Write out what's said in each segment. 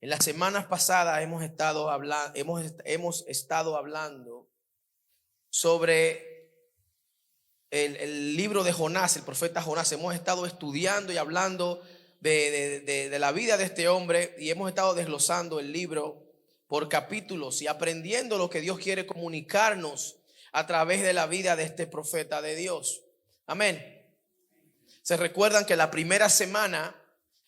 En las semanas pasadas hemos estado hablando sobre el libro de Jonás, el profeta Jonás. Hemos estado estudiando y hablando de la vida de este hombre, y hemos estado desglosando el libro por capítulos y aprendiendo lo que Dios quiere comunicarnos a través de la vida de este profeta de Dios. Amén. Se recuerdan que la primera semana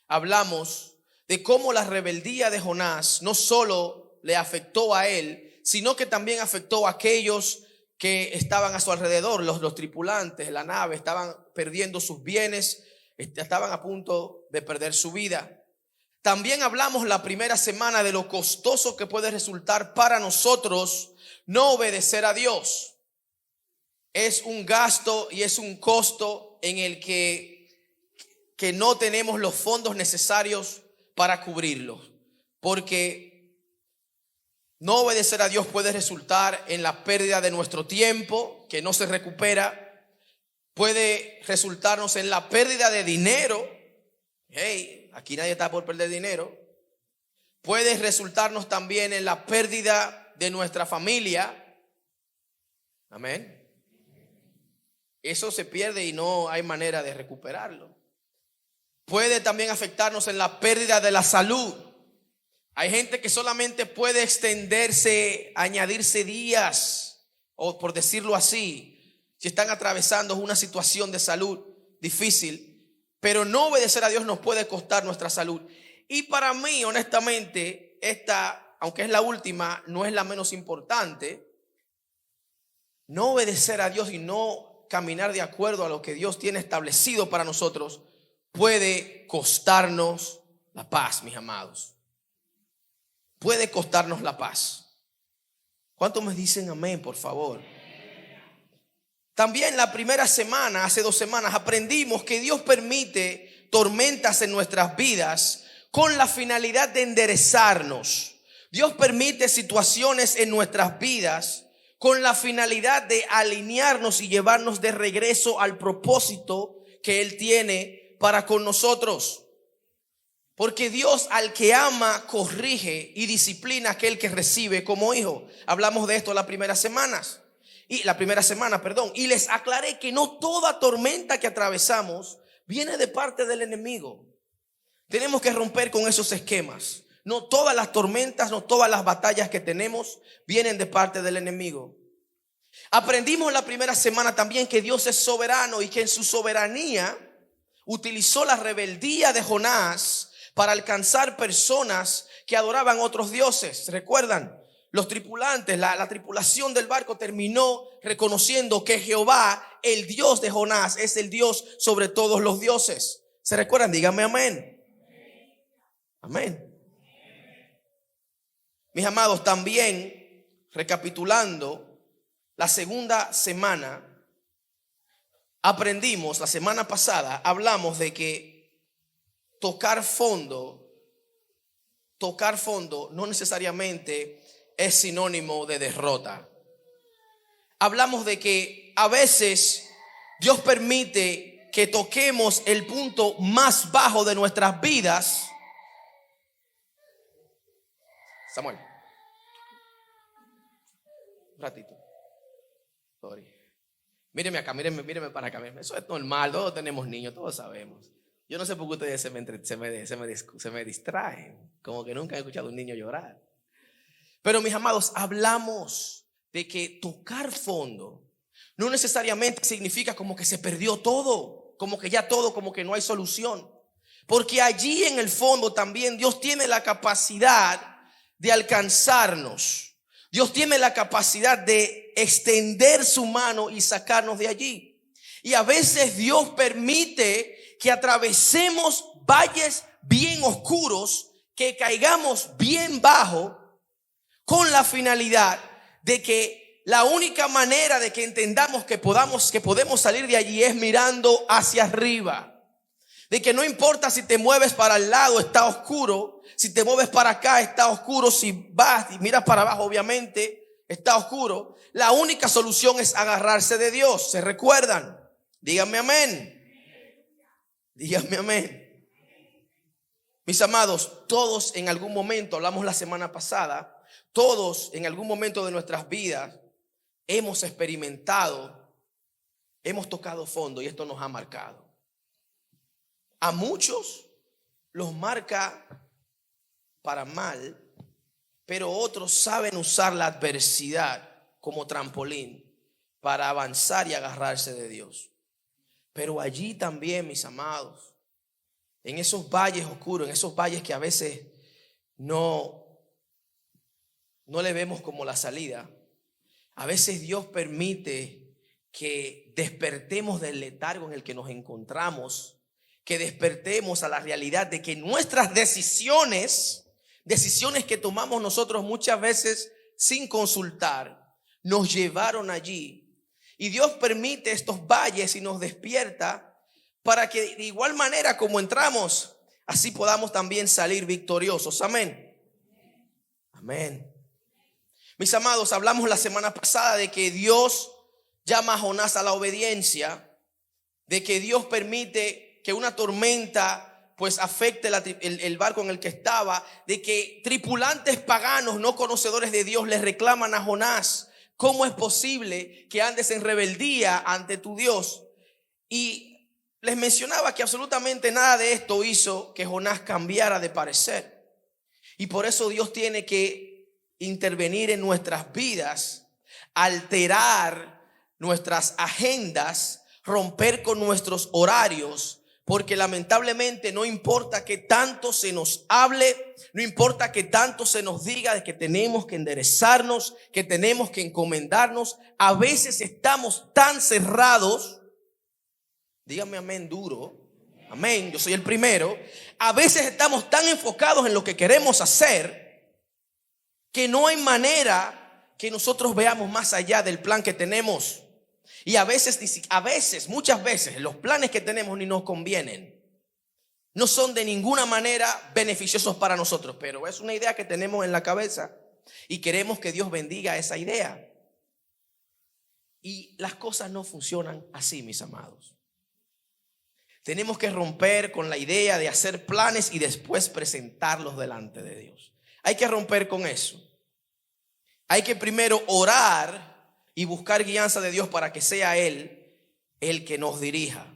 hablamos de cómo la rebeldía de Jonás no solo le afectó a él, sino que también afectó a aquellos que estaban a su alrededor. Los tripulantes, la nave, estaban perdiendo sus bienes, estaban a punto de perder su vida. También hablamos la primera semana de lo costoso que puede resultar para nosotros no obedecer a Dios. Es un gasto y es un costo en el que no tenemos los fondos necesarios para cubrirlo, porque no obedecer a Dios puede resultar en la pérdida de nuestro tiempo, que no se recupera. Puede resultarnos en la pérdida de dinero. Hey, aquí nadie está por perder dinero. Puede resultarnos también en la pérdida de nuestra familia. Amén. Eso se pierde y no hay manera de recuperarlo. Puede también afectarnos en la pérdida de la salud. Hay gente que solamente puede extenderse, añadirse días, o por decirlo así, si están atravesando una situación de salud difícil. Pero no obedecer a Dios nos puede costar nuestra salud. Y para mí, honestamente, esta, aunque es la última, no es la menos importante. No obedecer a Dios y no caminar de acuerdo a lo que Dios tiene establecido para nosotros puede costarnos la paz, mis amados. Puede costarnos la paz. ¿Cuántos me dicen amén, por favor? También la primera semana, hace 2 semanas, aprendimos que Dios permite tormentas en nuestras vidas con la finalidad de enderezarnos. Dios permite situaciones en nuestras vidas con la finalidad de alinearnos y llevarnos de regreso al propósito que Él tiene para con nosotros. Porque Dios, al que ama, corrige y disciplina a aquel que recibe como hijo. Hablamos de esto las primeras semanas. Y les aclaré que no toda tormenta que atravesamos viene de parte del enemigo. Tenemos que romper con esos esquemas. No todas las tormentas, no todas las batallas que tenemos vienen de parte del enemigo. Aprendimos la primera semana también que Dios es soberano y que en su soberanía utilizó la rebeldía de Jonás para alcanzar personas que adoraban otros dioses. ¿Recuerdan? Los tripulantes, la tripulación del barco terminó reconociendo que Jehová, el Dios de Jonás, es el Dios sobre todos los dioses. ¿Se recuerdan? Díganme amén. Amén. Mis amados, también recapitulando la segunda semana, aprendimos, la semana pasada hablamos de que tocar fondo no necesariamente es sinónimo de derrota. Hablamos de que a veces Dios permite que toquemos el punto más bajo de nuestras vidas. Samuel, un ratito. Sorry. Míreme acá, míreme para acá. Eso es normal, todos tenemos niños, todos sabemos. Yo no sé por qué ustedes se me distraen, como que nunca he escuchado a un niño llorar. Pero mis amados, hablamos de que tocar fondo no necesariamente significa como que se perdió todo, como que ya todo, como que no hay solución. Porque allí en el fondo también Dios tiene la capacidad de alcanzarnos. Dios tiene la capacidad de extender su mano y sacarnos de allí. Y a veces Dios permite que atravesemos valles bien oscuros, que caigamos bien bajo, con la finalidad de que la única manera de que entendamos que podemos salir de allí es mirando hacia arriba. De que no importa si te mueves para el lado, está oscuro. Si te mueves para acá, está oscuro. Si vas y miras para abajo, obviamente está oscuro. La única solución es agarrarse de Dios. ¿Se recuerdan? Díganme amén. Díganme amén. Mis amados, todos en algún momento, hablamos la semana pasada, todos en algún momento de nuestras vidas hemos experimentado, hemos tocado fondo y esto nos ha marcado. A muchos los marca para mal, pero otros saben usar la adversidad como trampolín para avanzar y agarrarse de Dios. Pero allí también, mis amados, en esos valles oscuros, en esos valles que a veces no le vemos como la salida, a veces Dios permite que despertemos del letargo en el que nos encontramos, que despertemos a la realidad de que nuestras decisiones que tomamos nosotros muchas veces sin consultar, nos llevaron allí. Y Dios permite estos valles y nos despierta para que de igual manera como entramos, así podamos también salir victoriosos. Amén. Amén. Mis amados, hablamos la semana pasada de que Dios llama a Jonás a la obediencia, de que Dios permite que una tormenta pues afecte el barco en el que estaba, de que tripulantes paganos no conocedores de Dios les reclaman a Jonás: ¿cómo es posible que andes en rebeldía ante tu Dios? Y les mencionaba que absolutamente nada de esto hizo que Jonás cambiara de parecer. Y por eso Dios tiene que intervenir en nuestras vidas, alterar nuestras agendas, romper con nuestros horarios. Porque lamentablemente no importa que tanto se nos hable, no importa que tanto se nos diga de que tenemos que enderezarnos, que tenemos que encomendarnos, a veces estamos tan cerrados. Dígame amén duro. Amén, yo soy el primero. A veces estamos tan enfocados en lo que queremos hacer que no hay manera que nosotros veamos más allá del plan que tenemos. Y muchas veces los planes que tenemos ni nos convienen. No son de ninguna manera beneficiosos para nosotros, pero es una idea que tenemos en la cabeza y queremos que Dios bendiga esa idea. Y las cosas no funcionan así, mis amados. Tenemos que romper con la idea de hacer planes y después presentarlos delante de Dios. Hay que romper con eso. Hay que primero orar y buscar guianza de Dios para que sea Él el que nos dirija.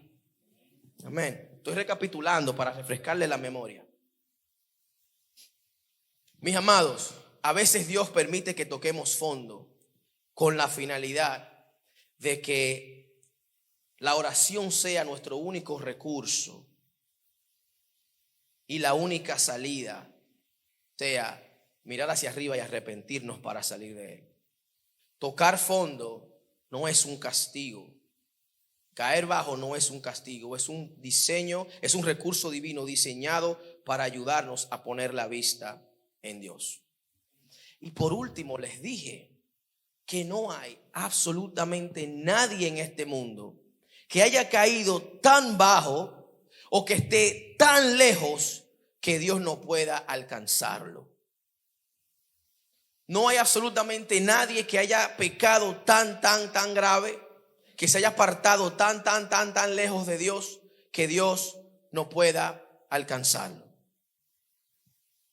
Amén. Estoy recapitulando para refrescarle la memoria. Mis amados, a veces Dios permite que toquemos fondo con la finalidad de que la oración sea nuestro único recurso y la única salida sea mirar hacia arriba y arrepentirnos para salir de él. Tocar fondo no es un castigo. Caer bajo no es un castigo, es un diseño, es un recurso divino diseñado para ayudarnos a poner la vista en Dios. Y por último les dije que no hay absolutamente nadie en este mundo que haya caído tan bajo o que esté tan lejos que Dios no pueda alcanzarlo. No hay absolutamente nadie que haya pecado tan grave, que se haya apartado tan lejos de Dios, que Dios no pueda alcanzarlo.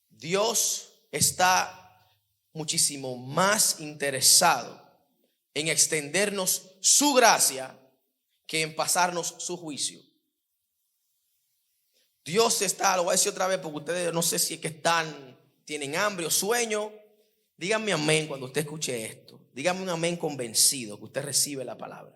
Dios está muchísimo más interesado en extendernos su gracia que en pasarnos su juicio. Dios está, lo voy a decir otra vez porque ustedes no sé si es que tienen hambre o sueño. Díganme amén cuando usted escuche esto. Díganme un amén convencido que usted recibe la palabra.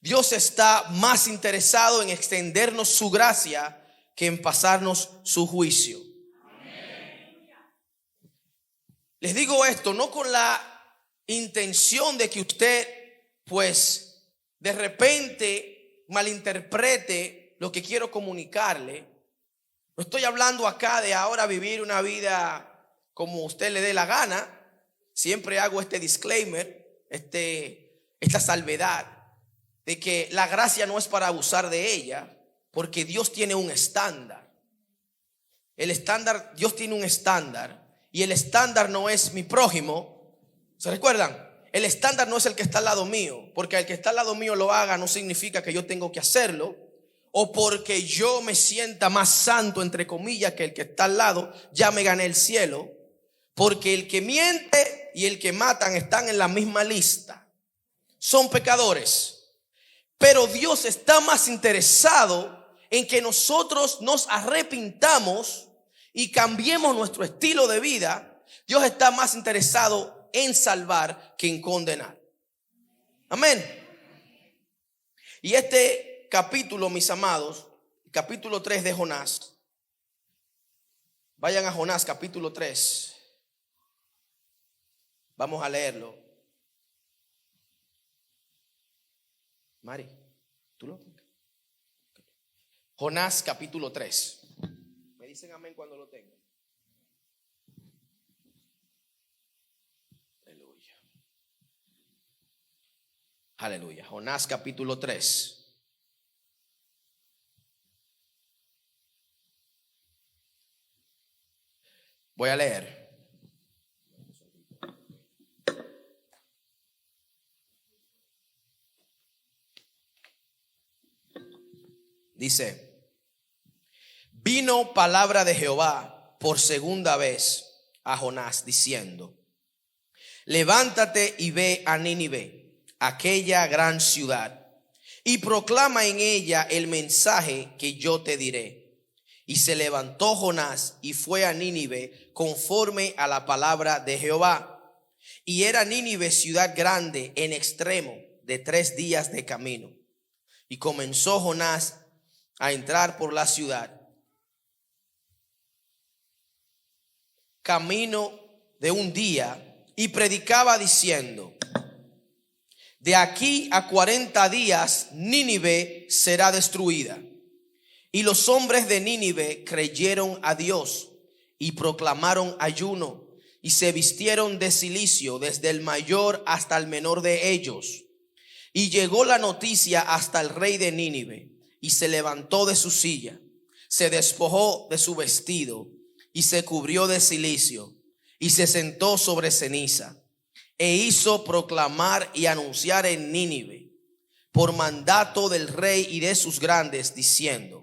Dios está más interesado en extendernos su gracia que en pasarnos su juicio. Amén. Les digo esto no con la intención de que usted pues de repente malinterprete lo que quiero comunicarle. No estoy hablando acá de ahora vivir una vida como usted le dé la gana. Siempre hago este disclaimer, esta salvedad de que la gracia no es para abusar de ella, porque Dios tiene un estándar. Dios tiene un estándar, y el estándar no es mi prójimo. ¿Se recuerdan? El estándar no es el que está al lado mío, porque el que está al lado mío lo haga no significa que yo tengo que hacerlo, o porque yo me sienta más santo, entre comillas, que el que está al lado, ya me gané el cielo. Porque el que miente y el que matan están en la misma lista. Son pecadores. Pero Dios está más interesado en que nosotros nos arrepintamos y cambiemos nuestro estilo de vida. Dios está más interesado en salvar que en condenar. Amén. Y este capítulo, mis amados, capítulo 3 de Jonás. Vayan a Jonás capítulo 3. Vamos a leerlo. Mari, ¿tú lo tienes? Jonás capítulo 3. Me dicen amén cuando lo tengan. Aleluya. Aleluya. Jonás capítulo 3. Voy a leer. Dice: vino palabra de Jehová por segunda vez a Jonás diciendo: levántate y ve a Nínive, aquella gran ciudad, y proclama en ella el mensaje que yo te diré. Y se levantó Jonás y fue a Nínive conforme a la palabra de Jehová. Y era Nínive ciudad grande en extremo, de 3 días de camino. Y comenzó Jonás a entrar por la ciudad, camino de un día, y predicaba diciendo: de aquí a 40 días Nínive será destruida. Y los hombres de Nínive creyeron a Dios y proclamaron ayuno y se vistieron de cilicio desde el mayor hasta el menor de ellos. Y llegó la noticia hasta el rey de Nínive y se levantó de su silla, se despojó de su vestido y se cubrió de cilicio y se sentó sobre ceniza e hizo proclamar y anunciar en Nínive por mandato del rey y de sus grandes diciendo: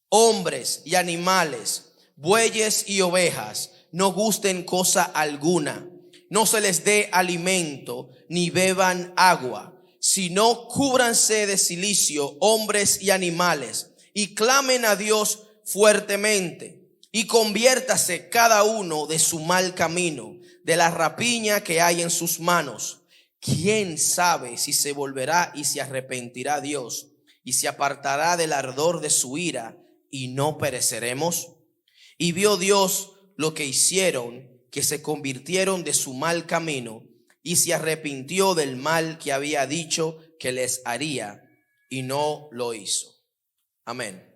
hombres y animales, bueyes y ovejas, no gusten cosa alguna, no se les dé alimento ni beban agua, sino cúbranse de cilicio hombres y animales, y clamen a Dios fuertemente, y conviértase cada uno de su mal camino, de la rapiña que hay en sus manos. ¿Quién sabe si se volverá y se arrepentirá Dios y se apartará del ardor de su ira y no pereceremos? Y vio Dios lo que hicieron, que se convirtieron de su mal camino y se arrepintió del mal que había dicho que les haría y no lo hizo. Amén.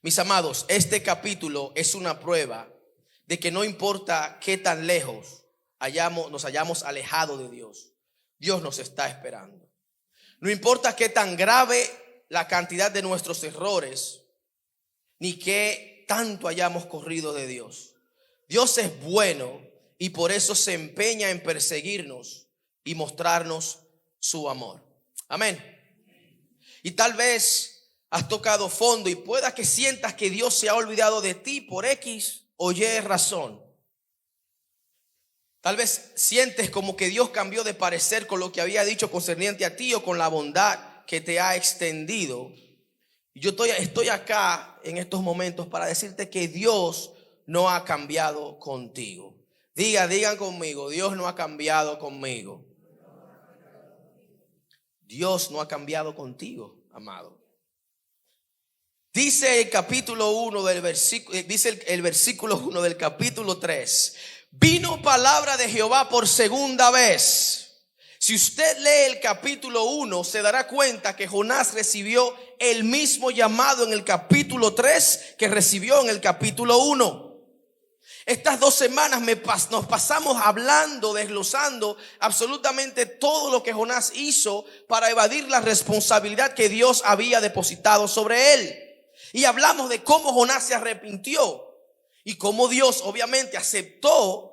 Mis amados, este capítulo es una prueba de que no importa qué tan lejos nos hayamos alejado de Dios, Dios nos está esperando. No importa qué tan grave la cantidad de nuestros errores, ni qué tanto hayamos corrido de Dios. Dios es bueno y por eso se empeña en perseguirnos y mostrarnos su amor. Amén. Y tal vez has tocado fondo y pueda que sientas que Dios se ha olvidado de ti por X o Y razón. Tal vez sientes como que Dios cambió de parecer con lo que había dicho concerniente a ti o con la bondad que te ha extendido. Yo estoy acá en estos momentos para decirte que Dios no ha cambiado contigo. Digan conmigo: Dios no ha cambiado conmigo. Dios no ha cambiado contigo, amado. Dice el capítulo 1 del versículo, dice el versículo 1 del capítulo 3: vino palabra de Jehová por segunda vez. Si usted lee el capítulo 1, se dará cuenta que Jonás recibió el mismo llamado en el capítulo 3 que recibió en el capítulo 1. Estas 2 semanas nos pasamos hablando, desglosando absolutamente todo lo que Jonás hizo para evadir la responsabilidad que Dios había depositado sobre él. Y hablamos de cómo Jonás se arrepintió y cómo Dios obviamente aceptó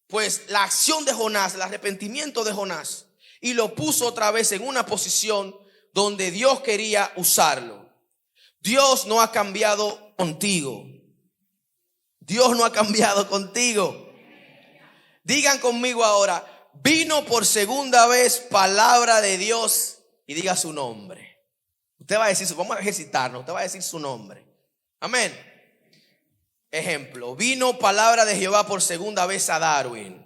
pues la acción de Jonás, el arrepentimiento de Jonás, y lo puso otra vez en una posición donde Dios quería usarlo. Dios no ha cambiado contigo. Dios no ha cambiado contigo. Digan conmigo ahora, vino por segunda vez palabra de Dios, y diga su nombre. Usted va a decir, vamos a ejercitarnos, usted va a decir su nombre. Amén. Ejemplo, vino palabra de Jehová por segunda vez a Darwin.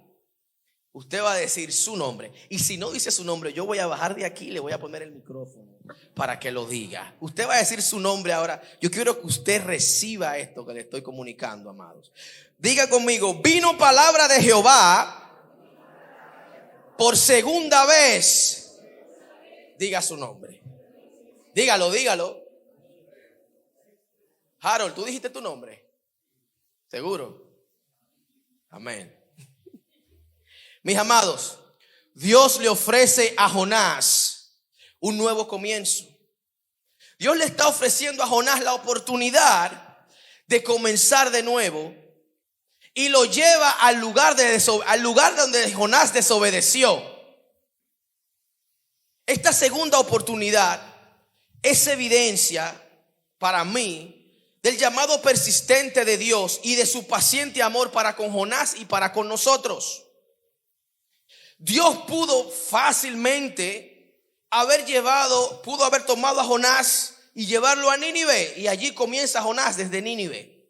Usted va a decir su nombre. Y si no dice su nombre, yo voy a bajar de aquí y le voy a poner el micrófono para que lo diga. Usted va a decir su nombre ahora. Yo quiero que usted reciba esto que le estoy comunicando, amados. Diga conmigo, vino palabra de Jehová por segunda vez. Diga su nombre. Dígalo, dígalo. Harold, ¿tú dijiste tu nombre? ¿Seguro? Amén. Mis amados, Dios le ofrece a Jonás un nuevo comienzo. Dios le está ofreciendo a Jonás la oportunidad de comenzar de nuevo y lo lleva al lugar donde Jonás desobedeció. Esta segunda oportunidad es evidencia para mí del llamado persistente de Dios y de su paciente amor para con Jonás y para con nosotros. Dios pudo fácilmente pudo haber tomado a Jonás y llevarlo a Nínive, y allí comienza Jonás desde Nínive.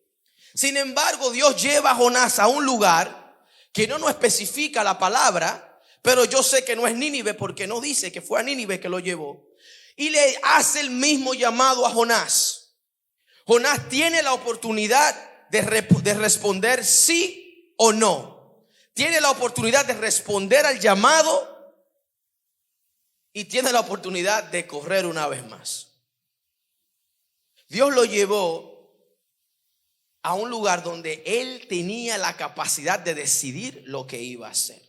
Sin embargo, Dios lleva a Jonás a un lugar que no nos especifica la palabra, pero yo sé que no es Nínive porque no dice que fue a Nínive que lo llevó, y le hace el mismo llamado a Jonás. Jonás tiene la oportunidad de responder sí o no. Tiene la oportunidad de responder al llamado y tiene la oportunidad de correr una vez más. Dios lo llevó a un lugar donde él tenía la capacidad de decidir lo que iba a hacer.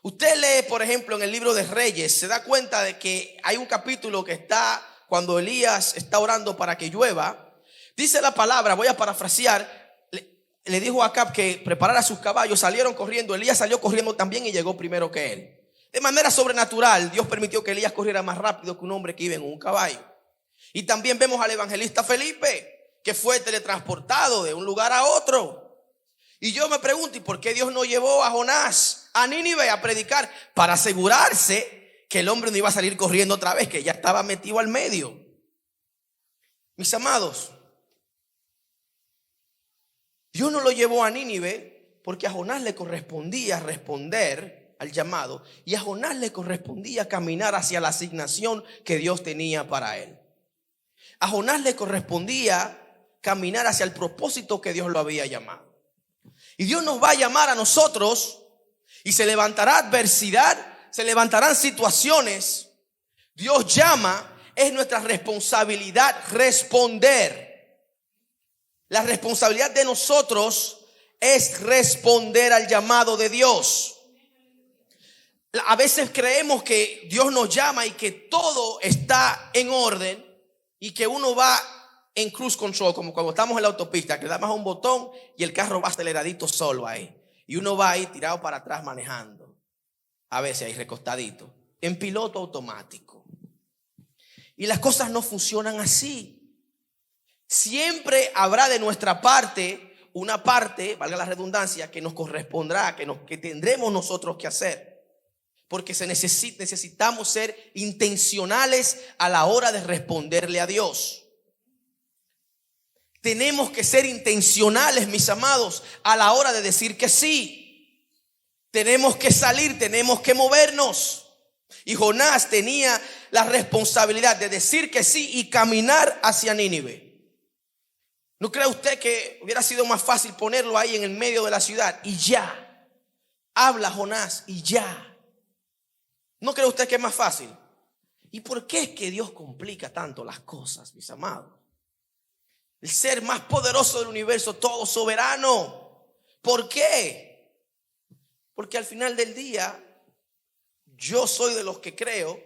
Usted lee, por ejemplo, en el libro de Reyes, se da cuenta de que hay un capítulo que está cuando Elías está orando para que llueva. Dice la palabra, voy a parafrasear. Le dijo a Acab que preparara sus caballos, salieron corriendo. Elías salió corriendo también y llegó primero que él. De manera sobrenatural, Dios permitió que Elías corriera más rápido que un hombre que iba en un caballo. Y también vemos al evangelista Felipe, que fue teletransportado de un lugar a otro. Y yo me pregunto, ¿y por qué Dios no llevó a Jonás a Nínive a predicar? Para asegurarse que el hombre no iba a salir corriendo otra vez, que ya estaba metido al medio. Mis amados, Dios no lo llevó a Nínive porque a Jonás le correspondía responder al llamado y a Jonás le correspondía caminar hacia la asignación que Dios tenía para él. A Jonás le correspondía caminar hacia el propósito que Dios lo había llamado. Y Dios nos va a llamar a nosotros y se levantará adversidad, se levantarán situaciones. Dios llama, es nuestra responsabilidad responder. La responsabilidad de nosotros es responder al llamado de Dios. A veces creemos que Dios nos llama y que todo está en orden y que uno va en cruise control, como cuando estamos en la autopista, que le damos a un botón y el carro va aceleradito solo ahí. Y uno va ahí tirado para atrás manejando. A veces ahí recostadito, en piloto automático. Y las cosas no funcionan así. Siempre habrá de nuestra parte una parte, valga la redundancia, que nos correspondrá, que tendremos nosotros que hacer. Porque necesitamos ser intencionales a la hora de responderle a Dios. Tenemos que ser intencionales, mis amados, a la hora de decir que sí. Tenemos que salir, tenemos que movernos. Y Jonás tenía la responsabilidad de decir que sí y caminar hacia Nínive. ¿No cree usted que hubiera sido más fácil ponerlo ahí en el medio de la ciudad y ya? Habla Jonás y ya. ¿No cree usted que es más fácil? ¿Y por qué es que Dios complica tanto las cosas, mis amados? El ser más poderoso del universo, todo soberano. ¿Por qué? Porque al final del día, yo soy de los que creo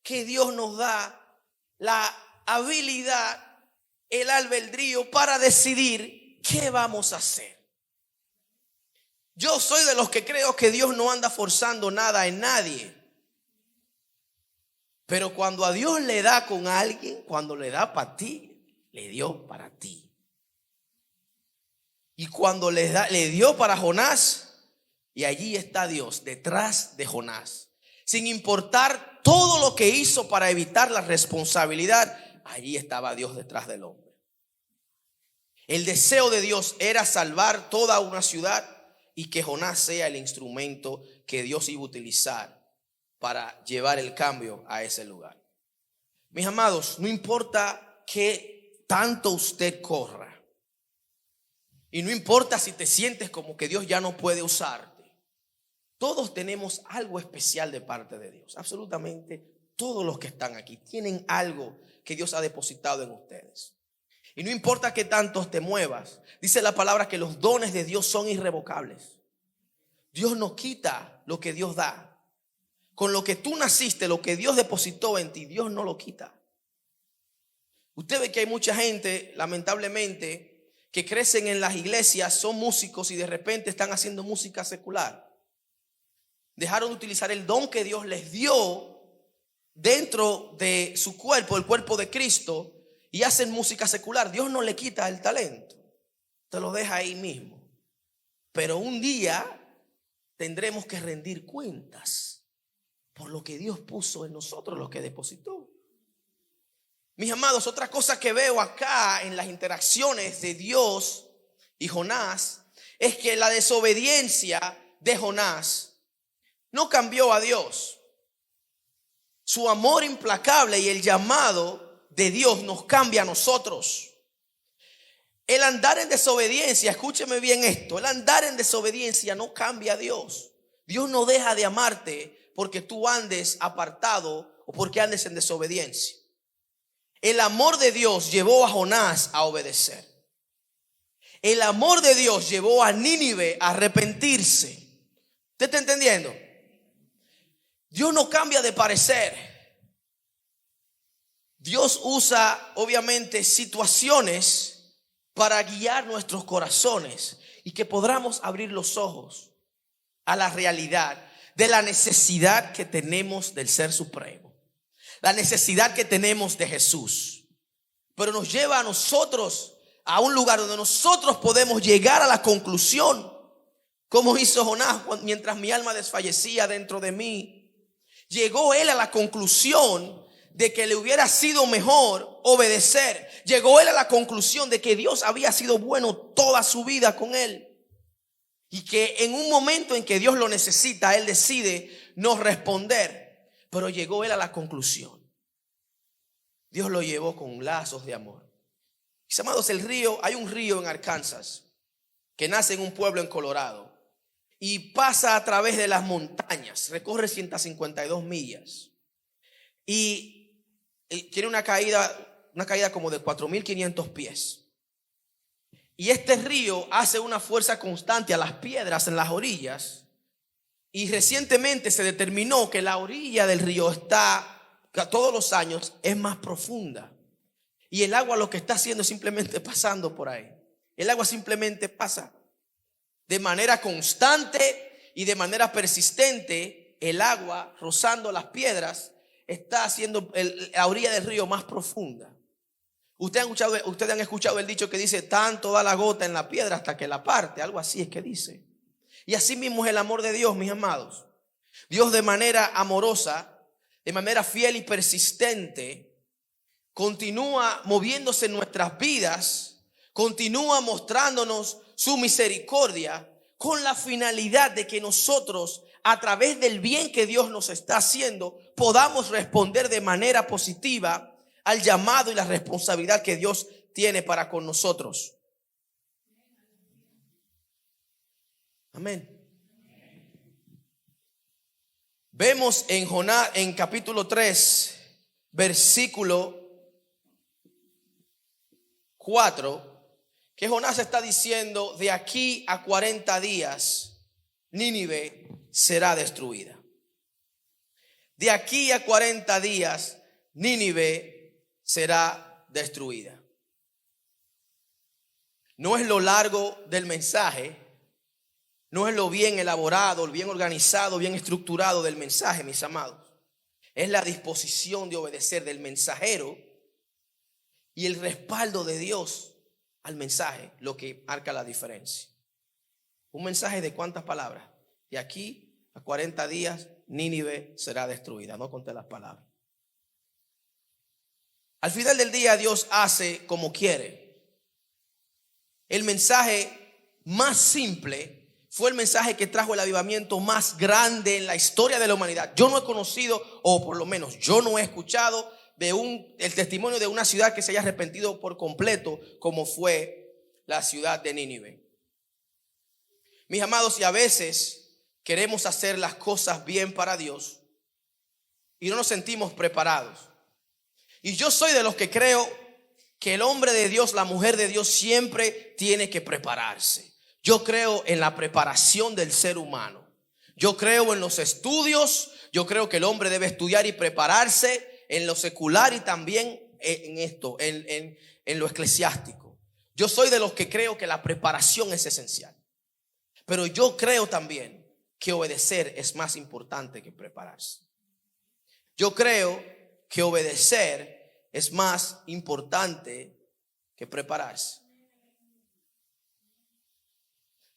que Dios nos da la habilidad, el albedrío para decidir qué vamos a hacer. Yo soy de los que creo que Dios no anda forzando nada en nadie. Pero cuando a Dios le da con alguien, cuando le da para ti, le dio para ti. Y cuando le dio para Jonás, y allí está Dios detrás de Jonás. Sin importar todo lo que hizo para evitar la responsabilidad, allí estaba Dios detrás del hombre. El deseo de Dios era salvar toda una ciudad y que Jonás sea el instrumento que Dios iba a utilizar para llevar el cambio a ese lugar. Mis amados, no importa qué tanto usted corra, y no importa si te sientes como que Dios ya no puede usarte, todos tenemos algo especial de parte de Dios. Absolutamente todos los que están aquí tienen algo que Dios ha depositado en ustedes. Y no importa qué tanto te muevas, dice la palabra que los dones de Dios son irrevocables. Dios no quita lo que Dios da. Con lo que tú naciste, lo que Dios depositó en ti, Dios no lo quita. Usted ve que hay mucha gente, lamentablemente, que crecen en las iglesias, son músicos y de repente están haciendo música secular. Dejaron de utilizar el don que Dios les dio dentro de su cuerpo, el cuerpo de Cristo, y hacen música secular. Dios no le quita el talento, te lo deja ahí mismo. Pero un día tendremos que rendir cuentas por lo que Dios puso en nosotros, lo que depositó. Mis amados, otra cosa que veo acá en las interacciones de Dios y Jonás es que la desobediencia de Jonás no cambió a Dios. Su amor implacable y el llamado de Dios nos cambia a nosotros. El andar en desobediencia, escúcheme bien esto, el andar en desobediencia no cambia a Dios. Dios no deja de amarte porque tú andes apartado o porque andes en desobediencia. El amor de Dios llevó a Jonás a obedecer. El amor de Dios llevó a Nínive a arrepentirse. ¿Usted está entendiendo? Dios no cambia de parecer. Dios usa obviamente situaciones para guiar nuestros corazones y que podamos abrir los ojos a la realidad de la necesidad que tenemos del Ser Supremo. La necesidad que tenemos de Jesús. Pero nos lleva a nosotros a un lugar donde nosotros podemos llegar a la conclusión, como hizo Jonás mientras mi alma desfallecía dentro de mí. Llegó él a la conclusión de que le hubiera sido mejor obedecer. Llegó él a la conclusión de que Dios había sido bueno toda su vida con él. Y que en un momento en que Dios lo necesita, él decide no responder. Pero llegó él a la conclusión. Dios lo llevó con lazos de amor. Mis amados, hay un río en Arkansas que nace en un pueblo en Colorado y pasa a través de las montañas, recorre 152 millas y tiene una caída como de 4.500 pies. Y este río hace una fuerza constante a las piedras en las orillas. Y recientemente se determinó que la orilla del río todos los años es más profunda. Y el agua lo que está haciendo es simplemente pasando por ahí. El agua simplemente pasa. De manera constante y de manera persistente, el agua rozando las piedras está haciendo la orilla del río más profunda. Ustedes han escuchado el dicho que dice: tanto da la gota en la piedra hasta que la parte. Algo así es que dice. Y así mismo es el amor de Dios, mis amados. Dios de manera amorosa, de manera fiel y persistente, continúa moviéndose en nuestras vidas, continúa mostrándonos su misericordia con la finalidad de que nosotros, a través del bien que Dios nos está haciendo, podamos responder de manera positiva al llamado y la responsabilidad que Dios tiene para con nosotros. Amén. Vemos en Jonás, en capítulo 3, versículo 4, que Jonás está diciendo: de aquí a 40 días Nínive será destruida. De aquí a 40 días Nínive será destruida. No es lo largo del mensaje, no es lo bien elaborado, bien organizado, bien estructurado del mensaje, mis amados. Es la disposición de obedecer del mensajero y el respaldo de Dios al mensaje, lo que marca la diferencia. Un mensaje de ¿cuántas palabras? De aquí a 40 días Nínive será destruida. No conté las palabras. Al final del día Dios hace como quiere. El mensaje más simple fue el mensaje que trajo el avivamiento más grande en la historia de la humanidad. Yo no he conocido, o por lo menos yo no he escuchado el testimonio de una ciudad que se haya arrepentido por completo como fue la ciudad de Nínive. Mis amados, y a veces queremos hacer las cosas bien para Dios y no nos sentimos preparados. Y yo soy de los que creo que el hombre de Dios, la mujer de Dios siempre tiene que prepararse. Yo creo en la preparación del ser humano. Yo creo en los estudios. Yo creo que el hombre debe estudiar y prepararse en lo secular y también en lo eclesiástico. Yo soy de los que creo que la preparación es esencial. Pero yo creo también que obedecer es más importante que prepararse. Yo creo que obedecer es más importante que prepararse.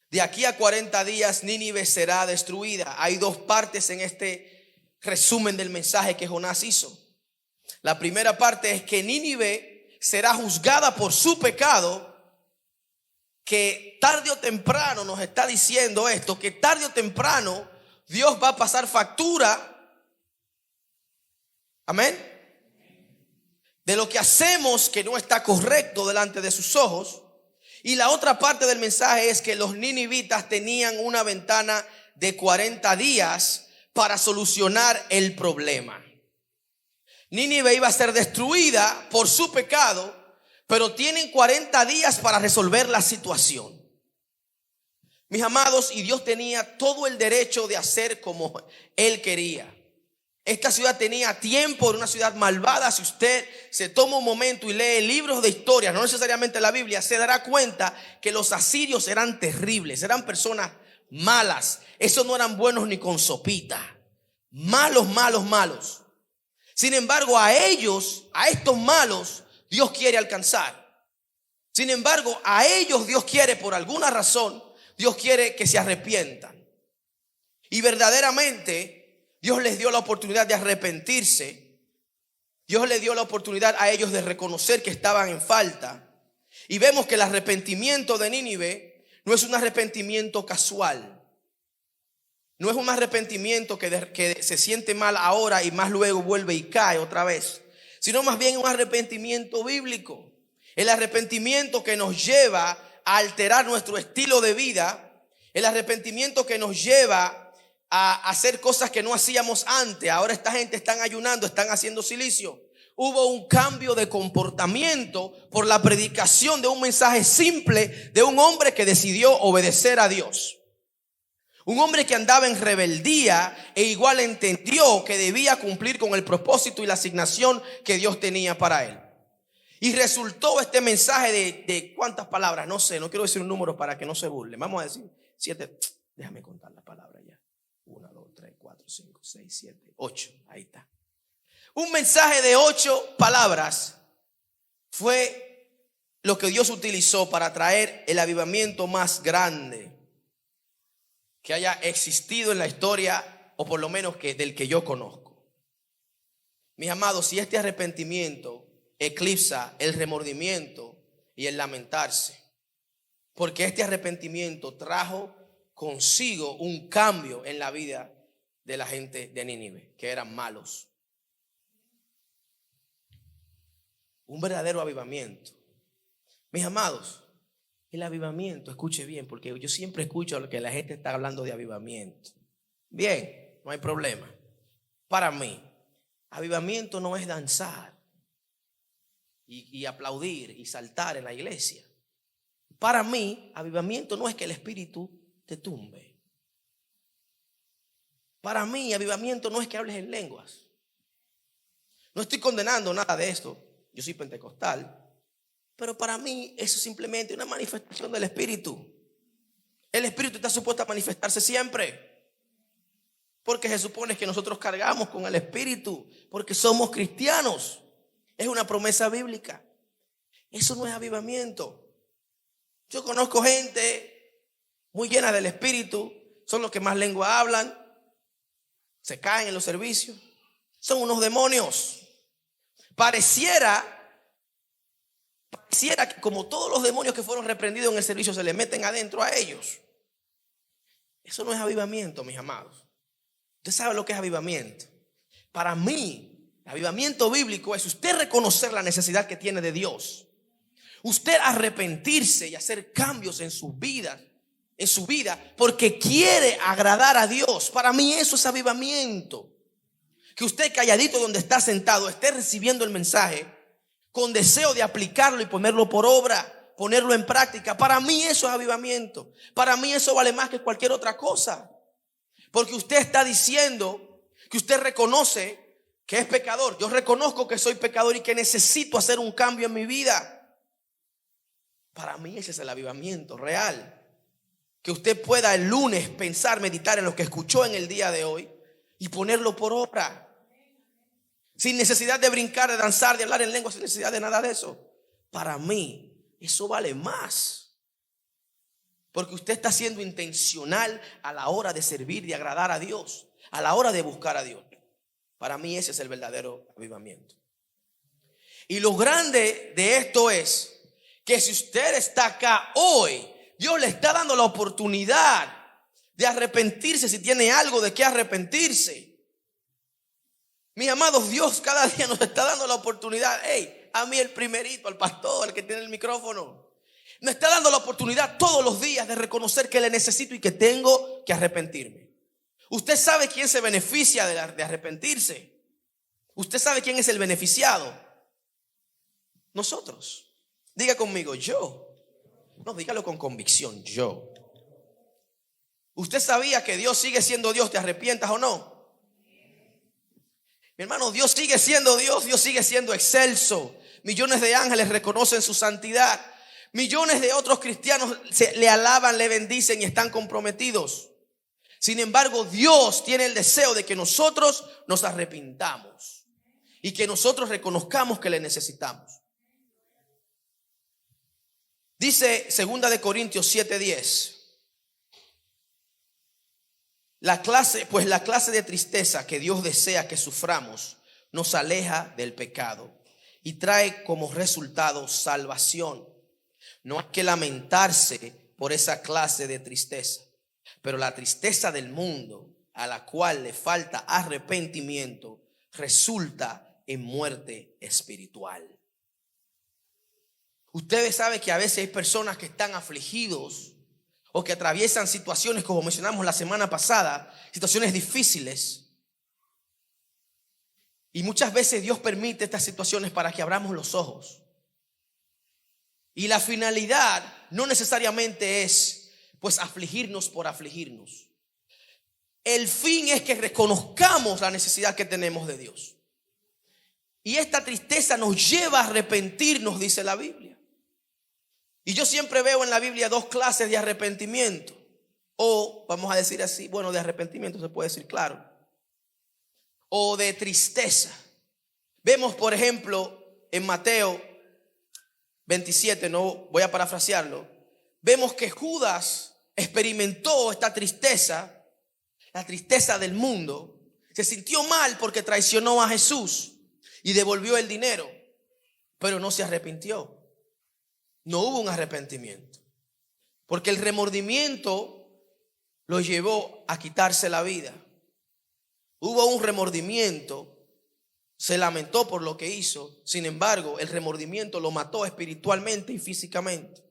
De aquí a 40 días Nínive será destruida. Hay dos partes en este resumen del mensaje que Jonás hizo. La primera parte es que Nínive será juzgada por su pecado, que tarde o temprano nos está diciendo esto, que tarde o temprano Dios va a pasar factura. Amén. De lo que hacemos que no está correcto delante de sus ojos. Y la otra parte del mensaje es que los ninivitas tenían una ventana de 40 días para solucionar el problema. Nínive iba a ser destruida por su pecado, pero tienen 40 días para resolver la situación. Mis amados, y Dios tenía todo el derecho de hacer como Él quería. Esta ciudad tenía tiempo, era una ciudad malvada. Si usted se toma un momento y lee libros de historia, no necesariamente la Biblia, se dará cuenta que los asirios eran terribles, eran personas malas. Esos no eran buenos ni con sopita. Malos, malos, malos. Sin embargo, a ellos, a estos malos, Dios quiere alcanzar. Sin embargo, a ellos Dios quiere, por alguna razón, Dios quiere que se arrepientan. Y verdaderamente Dios les dio la oportunidad de arrepentirse. Dios les dio la oportunidad a ellos de reconocer que estaban en falta. Y vemos que el arrepentimiento de Nínive no es un arrepentimiento casual. No es un arrepentimiento que se siente mal ahora y más luego vuelve y cae otra vez, sino más bien un arrepentimiento bíblico. El arrepentimiento que nos lleva a alterar nuestro estilo de vida. El arrepentimiento que nos lleva a hacer cosas que no hacíamos antes. Ahora esta gente están ayunando, están haciendo silicio. Hubo un cambio de comportamiento por la predicación de un mensaje simple de un hombre que decidió obedecer a Dios. Un hombre que andaba en rebeldía e igual entendió que debía cumplir con el propósito y la asignación que Dios tenía para él. Y resultó este mensaje de ¿cuántas palabras? No sé, no quiero decir un número para que no se burlen. Vamos a decir 7. Déjame contar las palabras ya. 1, 2, 3, 4, 5, 6, 7, 8. Ahí está. Un mensaje de 8 palabras fue lo que Dios utilizó para traer el avivamiento más grande que haya existido en la historia, o por lo menos del que yo conozco. Mis amados, si este arrepentimiento eclipsa el remordimiento y el lamentarse, porque este arrepentimiento trajo consigo un cambio en la vida de la gente de Nínive, que eran malos. Un verdadero avivamiento. Mis amados, el avivamiento, escuche bien, porque yo siempre escucho que la gente está hablando de avivamiento. Bien, no hay problema. Para mí, avivamiento no es danzar y aplaudir y saltar en la iglesia. Para mí, avivamiento no es que el espíritu te tumbe. Para mí, avivamiento no es que hables en lenguas. No estoy condenando nada de esto. Yo soy pentecostal. Pero para mí eso es simplemente una manifestación del Espíritu. El Espíritu está supuesto a manifestarse siempre, porque se supone que nosotros cargamos con el Espíritu, porque somos cristianos. Es una promesa bíblica. Eso no es avivamiento. Yo conozco gente muy llena del Espíritu, son los que más lengua hablan, se caen en los servicios, son unos demonios. Pareciera que como todos los demonios que fueron reprendidos en el servicio se le meten adentro a ellos. Eso no es avivamiento, mis amados. Usted sabe lo que es avivamiento. Para mí, avivamiento bíblico es usted reconocer la necesidad que tiene de Dios, usted arrepentirse y hacer cambios en su vida, porque quiere agradar a Dios. Para mí eso es avivamiento. Que usted calladito donde está sentado esté recibiendo el mensaje con deseo de aplicarlo y ponerlo por obra, ponerlo en práctica. Para mí eso es avivamiento. Para mí eso vale más que cualquier otra cosa. Porque usted está diciendo que usted reconoce que es pecador. Yo reconozco que soy pecador y que necesito hacer un cambio en mi vida. Para mí ese es el avivamiento real. Que usted pueda el lunes pensar, meditar en lo que escuchó en el día de hoy y ponerlo por obra. Sin necesidad de brincar, de danzar, de hablar en lengua, sin necesidad de nada de eso. Para mí, eso vale más. Porque usted está siendo intencional a la hora de servir, de agradar a Dios, a la hora de buscar a Dios. Para mí ese es el verdadero avivamiento. Y lo grande de esto es que si usted está acá hoy, Dios le está dando la oportunidad de arrepentirse si tiene algo de qué arrepentirse. Mis amados, Dios cada día nos está dando la oportunidad. Hey, a mí el primerito, al pastor, el que tiene el micrófono, me está dando la oportunidad todos los días de reconocer que le necesito y que tengo que arrepentirme. Usted sabe quién se beneficia de arrepentirse. Usted sabe quién es el beneficiado. Nosotros. Diga conmigo, yo. No, dígalo con convicción, yo. ¿Usted sabía que Dios sigue siendo Dios, te arrepientas o no? Mi hermano, Dios sigue siendo Dios, Dios sigue siendo excelso. Millones de ángeles reconocen su santidad. Millones de otros cristianos le alaban, le bendicen y están comprometidos. Sin embargo, Dios tiene el deseo de que nosotros nos arrepintamos y que nosotros reconozcamos que le necesitamos. Dice 2 Corintios 7:10. La clase de tristeza que Dios desea que suframos nos aleja del pecado y trae como resultado salvación. No hay que lamentarse por esa clase de tristeza, pero la tristeza del mundo, a la cual le falta arrepentimiento, resulta en muerte espiritual. Ustedes saben que a veces hay personas que están afligidos o que atraviesan situaciones, como mencionamos la semana pasada, situaciones difíciles. Y muchas veces Dios permite estas situaciones para que abramos los ojos. Y la finalidad no necesariamente es pues afligirnos por afligirnos. El fin es que reconozcamos la necesidad que tenemos de Dios. Y esta tristeza nos lleva a arrepentirnos, dice la Biblia. Y yo siempre veo en la Biblia dos clases de arrepentimiento. O vamos a decir así, bueno, de arrepentimiento se puede decir, claro. O de tristeza. Vemos, por ejemplo, en Mateo 27, no voy a parafrasearlo. Vemos que Judas experimentó esta tristeza, la tristeza del mundo. Se sintió mal porque traicionó a Jesús y devolvió el dinero, pero no se arrepintió. No hubo un arrepentimiento, porque el remordimiento lo llevó a quitarse la vida. Hubo un remordimiento, se lamentó por lo que hizo. Sin embargo, el remordimiento lo mató espiritualmente y físicamente.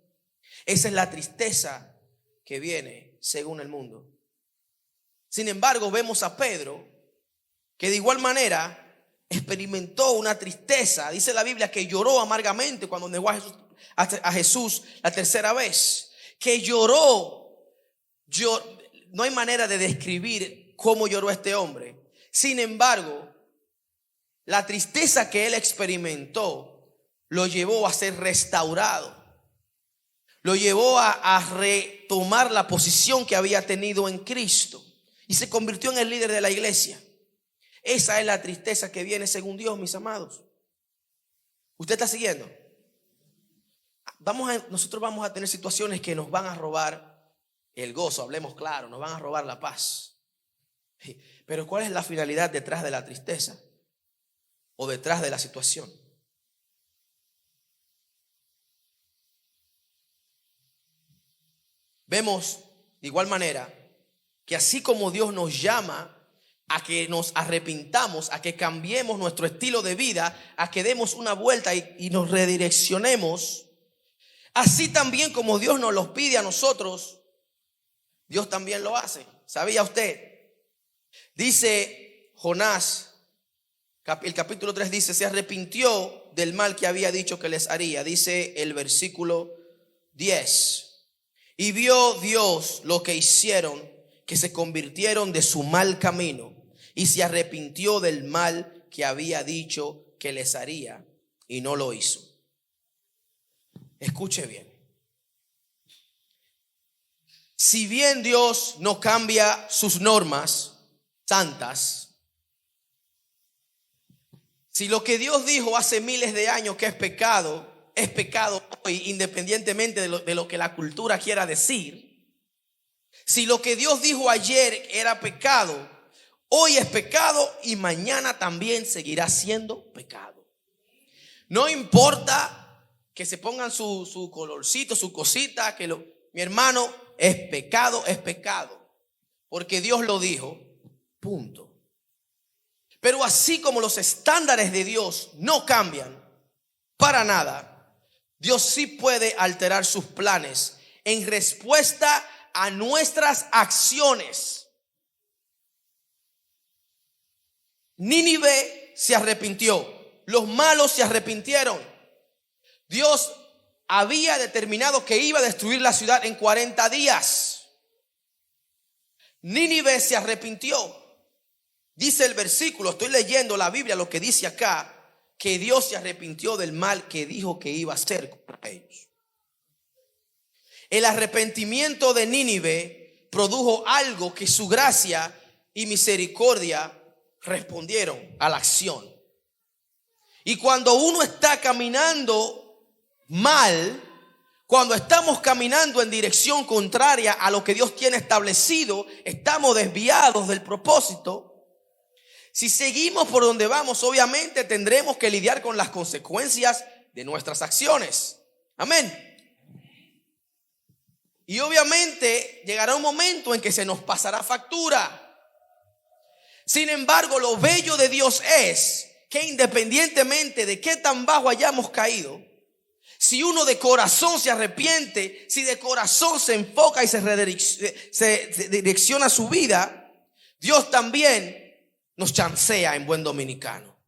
Esa es la tristeza que viene según el mundo. Sin embargo, vemos a Pedro que de igual manera experimentó una tristeza. Dice la Biblia que lloró amargamente cuando negó a Jesús la tercera vez. Que lloró. No hay manera de describir cómo lloró este hombre. Sin embargo, la tristeza que él experimentó lo llevó a ser restaurado. Lo llevó a retomar la posición que había tenido en Cristo y se convirtió en el líder de la iglesia. Esa es la tristeza que viene según Dios, mis amados. ¿Usted está siguiendo? nosotros vamos a tener situaciones que nos van a robar el gozo, hablemos claro, nos van a robar la paz. Pero ¿cuál es la finalidad detrás de la tristeza o detrás de la situación? Vemos de igual manera que así como Dios nos llama a que nos arrepintamos, a que cambiemos nuestro estilo de vida, a que demos una vuelta y nos redireccionemos, así también como Dios nos los pide a nosotros, Dios también lo hace. ¿Sabía usted? Dice Jonás, el capítulo 3 dice, se arrepintió del mal que había dicho que les haría. Dice el versículo 10, y vio Dios lo que hicieron, que se convirtieron de su mal camino, y se arrepintió del mal que había dicho que les haría, y no lo hizo. Escuche bien. Si bien Dios no cambia sus normas santas, si lo que Dios dijo hace miles de años que es pecado hoy, independientemente de lo que la cultura quiera decir, si lo que Dios dijo ayer era pecado, hoy es pecado y mañana también seguirá siendo pecado. No importa que se pongan su colorcito, su cosita, mi hermano, es pecado, porque Dios lo dijo, punto. Pero así como los estándares de Dios no cambian para nada, Dios sí puede alterar sus planes en respuesta a nuestras acciones. Nínive se arrepintió, los malos se arrepintieron. Dios había determinado que iba a destruir la ciudad en 40 días. Nínive se arrepintió. Dice el versículo, estoy leyendo la Biblia, lo que dice acá, que Dios se arrepintió del mal que dijo que iba a hacer contra ellos. El arrepentimiento de Nínive produjo algo que su gracia y misericordia respondieron a la acción. Y cuando uno está caminando mal, cuando estamos caminando en dirección contraria a lo que Dios tiene establecido, estamos desviados del propósito. Si seguimos por donde vamos, obviamente tendremos que lidiar con las consecuencias de nuestras acciones. Amén. Y obviamente llegará un momento en que se nos pasará factura. Sin embargo, lo bello de Dios es que independientemente de qué tan bajo hayamos caído, si uno de corazón se arrepiente, si de corazón se enfoca y se direcciona su vida, Dios también nos chancea en buen dominicano.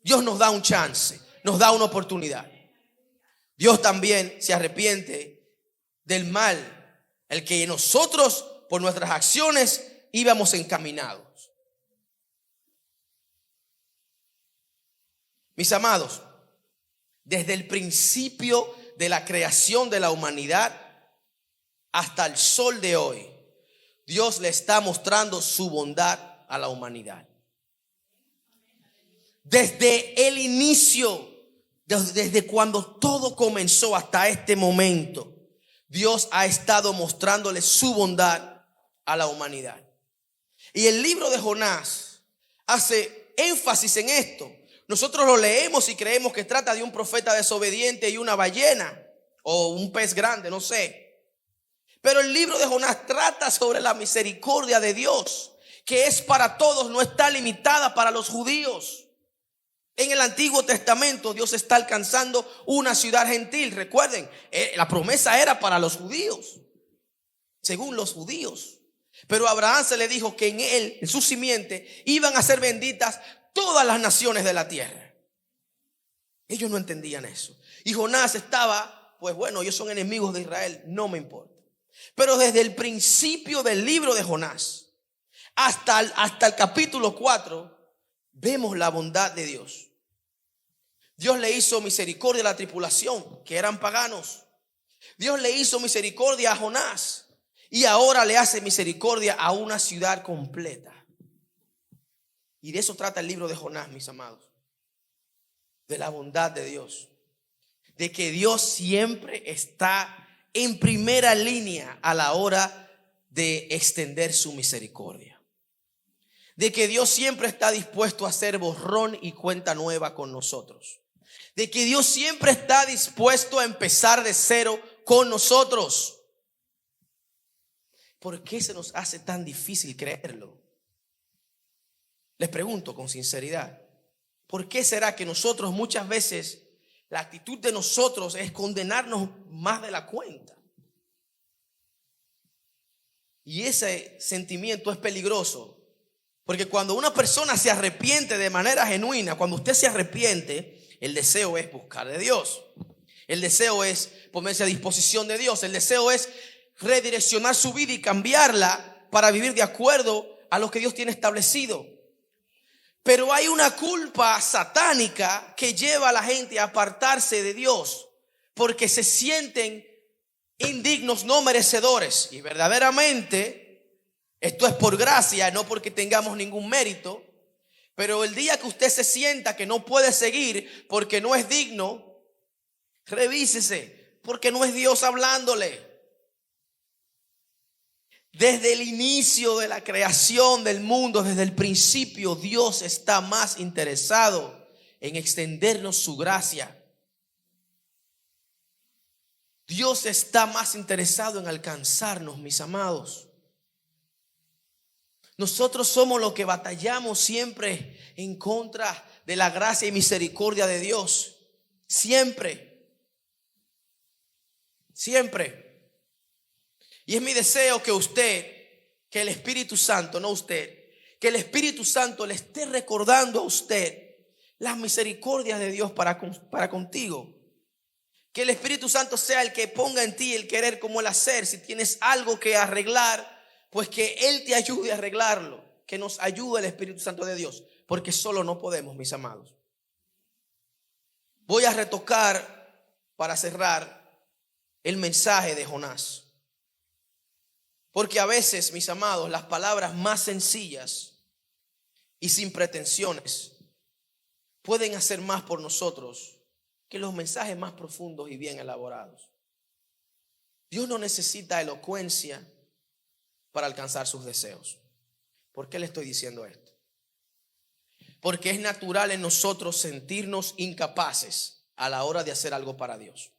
Dios nos da un chance, nos da una oportunidad. Dios también se arrepiente del mal, el que nosotros por nuestras acciones íbamos encaminados. Mis amados, desde el principio de la creación de la humanidad hasta el sol de hoy, Dios le está mostrando su bondad a la humanidad. Desde el inicio, desde cuando todo comenzó hasta este momento, Dios ha estado mostrándole su bondad a la humanidad. Y el libro de Jonás hace énfasis en esto. Nosotros lo leemos y creemos que trata de un profeta desobediente y una ballena o un pez grande, no sé. Pero el libro de Jonás trata sobre la misericordia de Dios, que es para todos, no está limitada para los judíos. En el Antiguo Testamento Dios está alcanzando una ciudad gentil. Recuerden, la promesa era para los judíos, según los judíos. Pero a Abraham se le dijo que en él, en su simiente, iban a ser benditas todas las naciones de la tierra. Ellos no entendían eso. Y Jonás estaba, pues bueno, ellos son enemigos de Israel, no me importa. Pero desde el principio del libro de Jonás hasta el capítulo 4, vemos la bondad de Dios. Dios le hizo misericordia a la tripulación, que eran paganos. Dios le hizo misericordia a Jonás. Y ahora le hace misericordia a una ciudad completa. Y de eso trata el libro de Jonás, mis amados. De la bondad de Dios. de que Dios siempre está en primera línea a la hora de extender su misericordia. De que Dios siempre está dispuesto a hacer borrón y cuenta nueva con nosotros. De que Dios siempre está dispuesto a empezar de cero con nosotros. ¿Por qué se nos hace tan difícil creerlo? Les pregunto con sinceridad, ¿por qué será que nosotros muchas veces la actitud de nosotros es condenarnos más de la cuenta? Y ese sentimiento es peligroso, porque cuando una persona se arrepiente de manera genuina, cuando usted se arrepiente, el deseo es buscar de Dios. El deseo es ponerse a disposición de Dios. El deseo es redireccionar su vida y cambiarla para vivir de acuerdo a lo que Dios tiene establecido. Pero hay una culpa satánica que lleva a la gente a apartarse de Dios porque se sienten indignos, no merecedores. Y verdaderamente esto es por gracia, no porque tengamos ningún mérito. Pero el día que usted se sienta que no puede seguir porque no es digno, revísese, porque no es Dios hablándole. Desde el inicio de la creación del mundo, desde el principio, Dios está más interesado en extendernos su gracia. Dios está más interesado en alcanzarnos, mis amados. Nosotros somos los que batallamos siempre en contra de la gracia y misericordia de Dios. Siempre. Siempre. Y es mi deseo que que el Espíritu Santo, no usted, que el Espíritu Santo le esté recordando a usted las misericordias de Dios para contigo. Que el Espíritu Santo sea el que ponga en ti el querer como el hacer. Si tienes algo que arreglar, pues que Él te ayude a arreglarlo. Que nos ayude el Espíritu Santo de Dios, porque solo no podemos, mis amados. Voy a retocar, para cerrar, el mensaje de Jonás. Porque a veces, mis amados, las palabras más sencillas y sin pretensiones pueden hacer más por nosotros que los mensajes más profundos y bien elaborados. Dios no necesita elocuencia para alcanzar sus deseos. ¿Por qué le estoy diciendo esto? Porque es natural en nosotros sentirnos incapaces a la hora de hacer algo para Dios.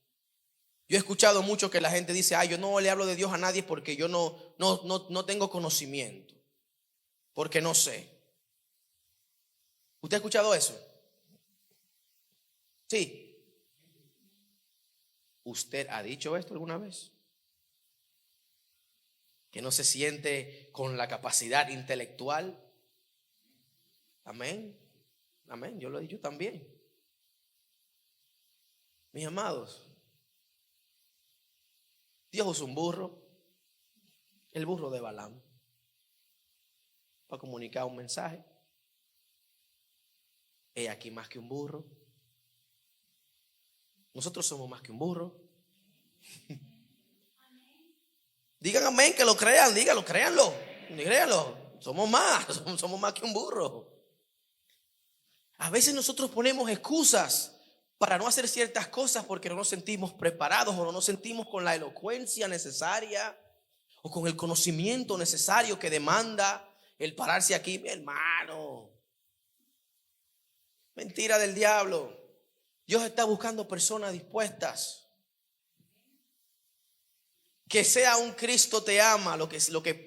Yo he escuchado mucho que la gente dice, yo no le hablo de Dios a nadie porque yo no tengo conocimiento, porque no sé. ¿Usted ha escuchado eso? Sí. ¿Usted ha dicho esto alguna vez? Que no se siente con la capacidad intelectual. Amén. Amén. Yo lo he dicho también. Mis amados, Dios usó un burro, el burro de Balaam, para comunicar un mensaje. He aquí más que un burro. Nosotros somos más que un burro. Digan amén, que lo crean, díganlo, créanlo. Somos más que un burro. A veces nosotros ponemos excusas para no hacer ciertas cosas porque no nos sentimos preparados o no nos sentimos con la elocuencia necesaria o con el conocimiento necesario que demanda el pararse aquí. Mi hermano, mentira del diablo. Dios está buscando personas dispuestas. Que sea un Cristo te ama, lo que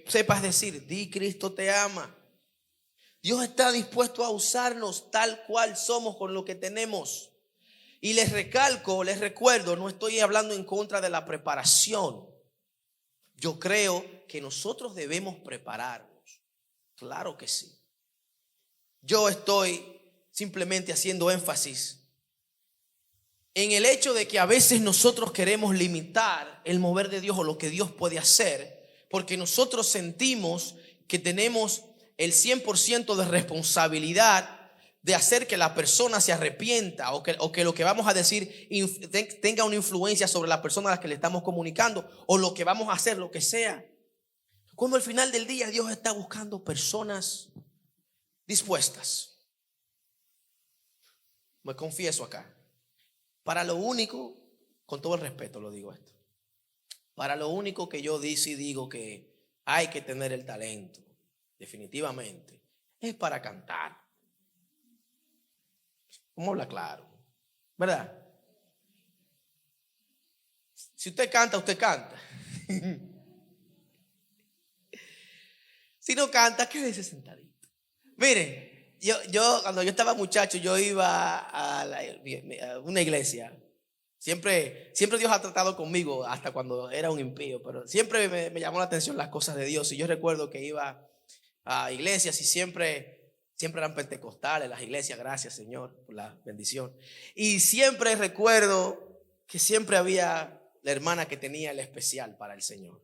sepas decir, di Cristo te ama. Dios está dispuesto a usarnos tal cual somos con lo que tenemos. Y les recuerdo, no estoy hablando en contra de la preparación. Yo creo que nosotros debemos prepararnos. Claro que sí. Yo estoy simplemente haciendo énfasis en el hecho de que a veces nosotros queremos limitar el mover de Dios o lo que Dios puede hacer, porque nosotros sentimos que tenemos el 100% de responsabilidad de hacer que la persona se arrepienta o que lo que vamos a decir tenga una influencia sobre la persona a la que le estamos comunicando o lo que vamos a hacer, lo que sea. Cuando al final del día Dios está buscando personas dispuestas. Me confieso acá. Para lo único con todo el respeto lo digo esto, para lo único que yo digo que hay que tener el talento, definitivamente, es para cantar. ¿Cómo habla claro? ¿Verdad? Si usted canta, usted canta. Si no canta, quédese sentadito. Miren, yo cuando yo estaba muchacho, yo iba a una iglesia. Siempre Dios ha tratado conmigo, hasta cuando era un impío, pero siempre me llamó la atención las cosas de Dios. Y yo recuerdo que iba a iglesias y siempre eran pentecostales las iglesias. Gracias, Señor, por la bendición. Y siempre recuerdo que siempre había la hermana que tenía el especial para el Señor.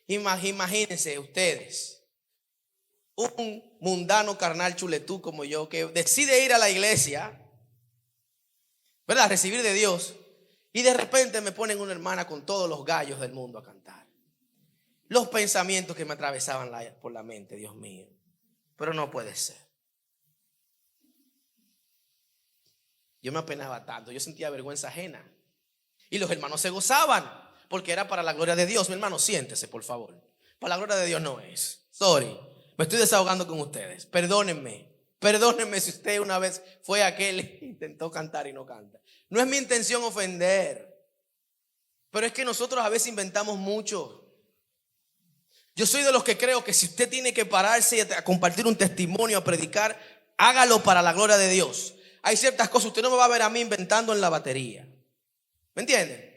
Imagínense ustedes, un mundano carnal chuletú como yo, que decide ir a la iglesia, ¿verdad? Recibir de Dios, y de repente me ponen una hermana con todos los gallos del mundo a cantar. Los pensamientos que me atravesaban por la mente, Dios mío, pero no puede ser. Yo me apenaba tanto, yo sentía vergüenza ajena. Y los hermanos se gozaban, porque era para la gloria de Dios. Mi hermano, siéntese, por favor. Para la gloria de Dios no es. Sorry, me estoy desahogando con ustedes. Perdónenme si usted una vez fue aquel que intentó cantar y no canta. No es mi intención ofender, pero es que nosotros a veces inventamos mucho. Yo soy de los que creo que si usted tiene que pararse a compartir un testimonio, a predicar, hágalo para la gloria de Dios. Hay ciertas cosas, usted no me va a ver a mí inventando en la batería. ¿Me entienden?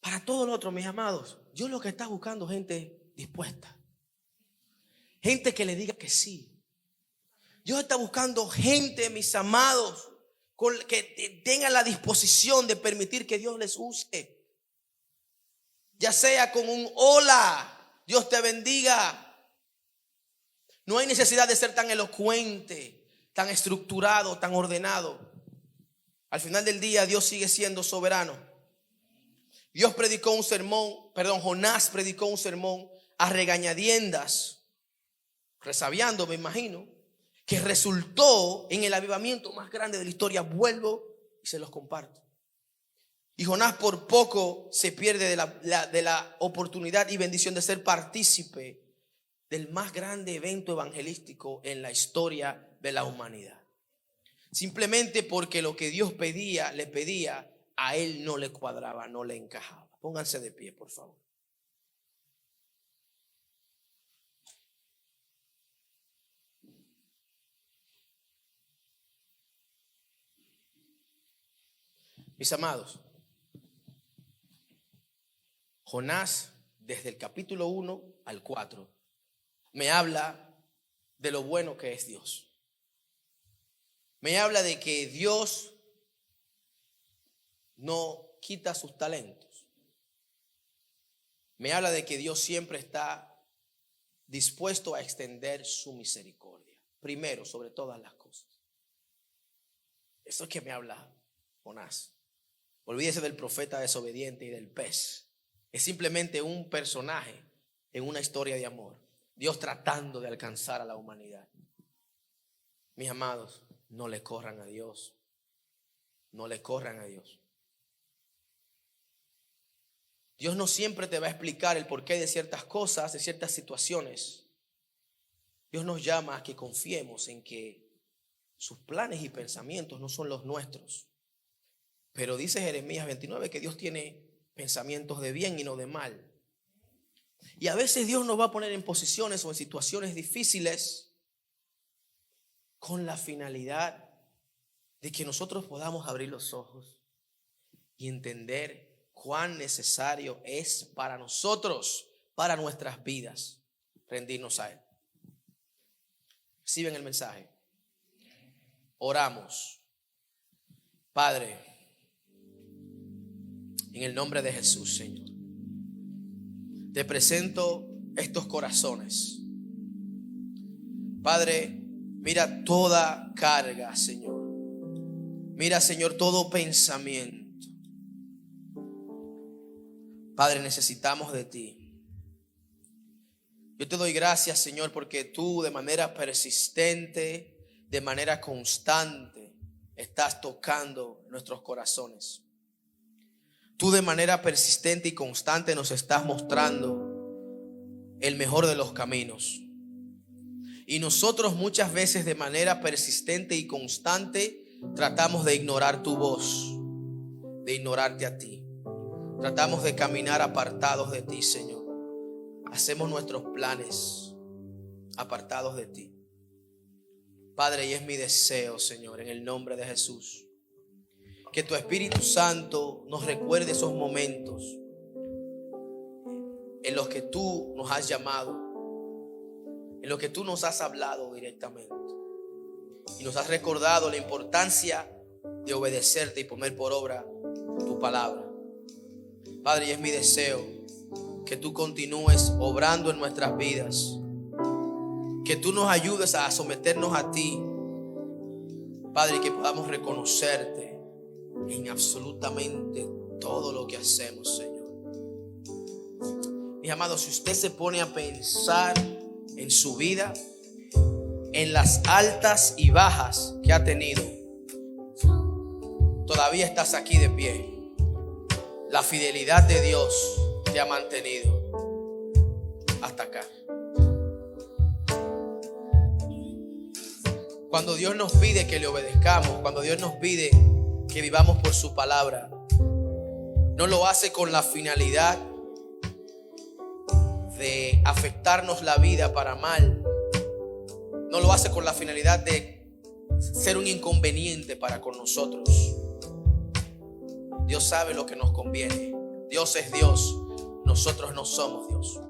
Para todo lo otro, mis amados, Dios lo que está buscando gente dispuesta. Gente que le diga que sí. Dios está buscando gente, mis amados, que tengan la disposición de permitir que Dios les use. Ya sea con un hola, Dios te bendiga. No hay necesidad de ser tan elocuente, tan estructurado, tan ordenado. Al final del día, Dios sigue siendo soberano. Jonás predicó un sermón a regañadiendas, resabiando, me imagino, que resultó en el avivamiento más grande de la historia. Vuelvo y se los comparto. Y Jonás por poco se pierde de la oportunidad y bendición de ser partícipe del más grande evento evangelístico en la historia de la humanidad. Simplemente porque lo que Dios le pedía, a él no le cuadraba, no le encajaba. Pónganse de pie, por favor. Mis amados, Jonás, desde el capítulo 1 al 4, me habla de lo bueno que es Dios. Me habla de que Dios no quita sus talentos. Me habla de que Dios siempre está dispuesto a extender su misericordia, primero sobre todas las cosas. Eso es que me habla Jonás. Olvídese del profeta desobediente y del pez. Es simplemente un personaje en una historia de amor. Dios tratando de alcanzar a la humanidad. Mis amados, no le corran a Dios. No le corran a Dios. Dios no siempre te va a explicar el porqué de ciertas cosas, de ciertas situaciones. Dios nos llama a que confiemos en que sus planes y pensamientos no son los nuestros. Pero dice Jeremías 29 que Dios tiene pensamientos de bien y no de mal. Y a veces Dios nos va a poner en posiciones o en situaciones difíciles con la finalidad de que nosotros podamos abrir los ojos y entender cuán necesario es para nosotros, para nuestras vidas, rendirnos a Él. ¿Reciben el mensaje? Oramos. Padre, en el nombre de Jesús, Señor, te presento estos corazones. Padre, mira toda carga, Señor. Mira, Señor, todo pensamiento. Padre, necesitamos de ti. Yo te doy gracias, Señor, porque tú de manera persistente, de manera constante, estás tocando nuestros corazones. Tú de manera persistente y constante nos estás mostrando el mejor de los caminos. Y nosotros muchas veces de manera persistente y constante tratamos de ignorar tu voz, de ignorarte a ti. Tratamos de caminar apartados de ti, Señor. Hacemos nuestros planes apartados de ti. Padre, y es mi deseo, Señor, en el nombre de Jesús, que tu Espíritu Santo nos recuerde esos momentos en los que tú nos has llamado, en los que tú nos has hablado directamente y nos has recordado la importancia de obedecerte y poner por obra tu palabra. Padre, y es mi deseo que tú continúes obrando en nuestras vidas, que tú nos ayudes a someternos a ti, Padre, y que podamos reconocerte en absolutamente todo lo que hacemos, Señor. Mis amados, si usted se pone a pensar en su vida, en las altas y bajas que ha tenido, todavía estás aquí de pie. La fidelidad de Dios te ha mantenido hasta acá. Cuando Dios nos pide que le obedezcamos, cuando Dios nos pide que vivamos por su palabra, no lo hace con la finalidad de afectarnos la vida para mal. No lo hace con la finalidad de ser un inconveniente para con nosotros. Dios sabe lo que nos conviene. Dios es Dios, nosotros no somos Dios.